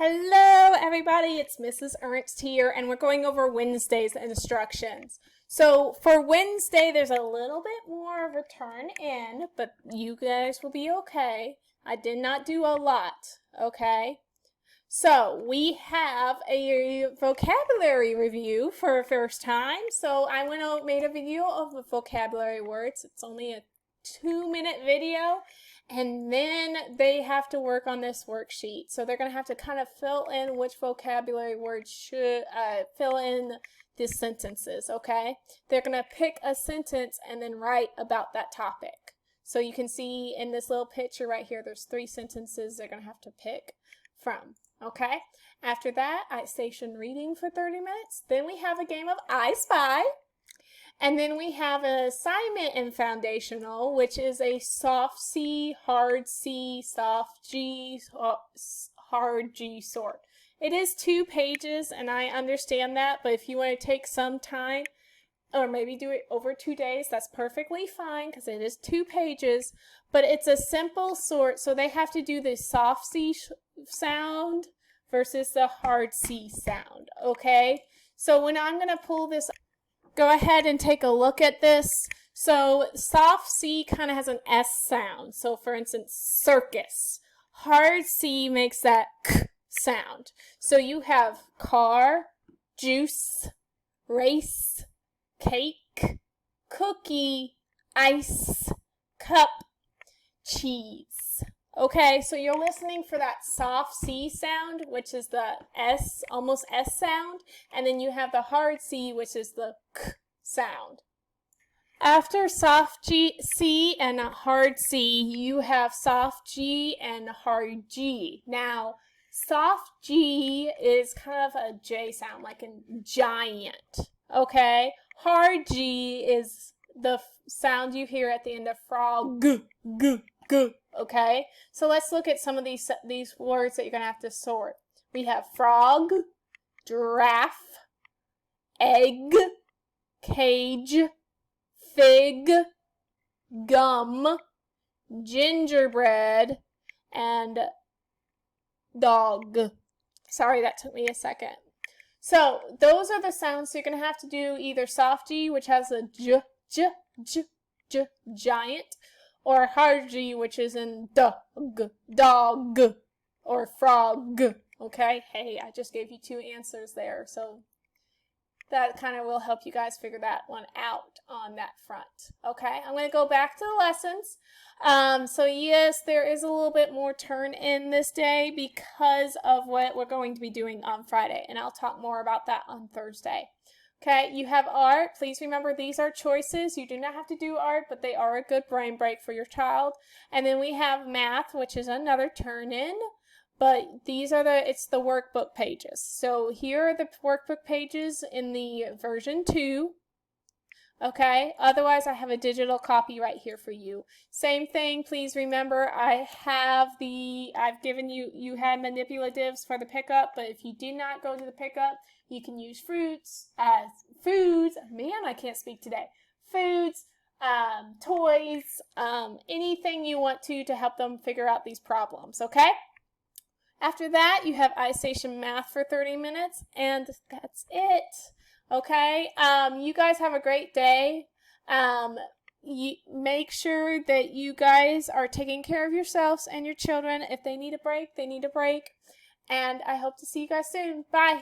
Hello everybody, it's Mrs. Ernst here, and we're going over Wednesday's instructions. So for Wednesday, there's a little bit more of a turn in, but you guys will be okay. I did not do a lot, okay? So we have a vocabulary review for the first time. So I made a video of the vocabulary words. It's only a 2-minute video. And then they have to work on this worksheet. So they're going to have to kind of fill in which vocabulary words should fill in the sentences, okay? They're going to pick a sentence and then write about that topic. So you can see in this little picture right here, there's 3 sentences they're going to have to pick from, okay? After that, I station reading for 30 minutes. Then we have a game of I Spy. And then we have an assignment in foundational, which is a soft C, hard C, soft G, hard G sort. It is 2 pages, and I understand that, but if you want to take some time, or maybe do it over 2 days, that's perfectly fine, because it is 2 pages, but it's a simple sort, so they have to do the soft C sound versus the hard C sound, okay? So when I'm going to pull this, go ahead and take a look at this. So soft C kind of has an S sound. So for instance, circus. Hard C makes that K sound. So you have car, juice, race, cake, cookie, ice, cup, cheese. Okay, so you're listening for that soft C sound, which is the S, almost S sound, and then you have the hard C, which is the K sound. After soft C and hard C, you have soft G and hard G. Now, soft G is kind of a J sound, like a giant, okay? Hard G is the sound you hear at the end of frog, g, g, g. Okay, so let's look at some of these words that you're going to have to sort. We have frog, giraffe, egg, cage, fig, gum, gingerbread, and dog. Sorry, that took me a second. So those are the sounds. So you're going to have to do either soft G, which has a j, j, j, j, giant, or hard G, which is in dog, or frog, okay? Hey, I just gave you 2 answers there, so that kind of will help you guys figure that one out on that front, okay? I'm going to go back to the lessons. So yes, there is a little bit more turn in this day because of what we're going to be doing on Friday, and I'll talk more about that on Thursday. Okay, you have art. Please remember these are choices. You do not have to do art, but they are a good brain break for your child. And then we have math, which is another turn in, but these are it's the workbook pages. So here are the workbook pages in the version 2. Okay, otherwise I have a digital copy right here for you. Same thing, please remember I've given you had manipulatives for the pickup, but if you did not go to the pickup, you can use fruits as foods. Man, I can't speak today. Foods, toys, anything you want to help them figure out these problems, okay? After that, you have iStation Math for 30 minutes, and that's it. Okay, you guys have a great day. Make sure that you guys are taking care of yourselves and your children. If they need a break, they need a break. And I hope to see you guys soon. Bye.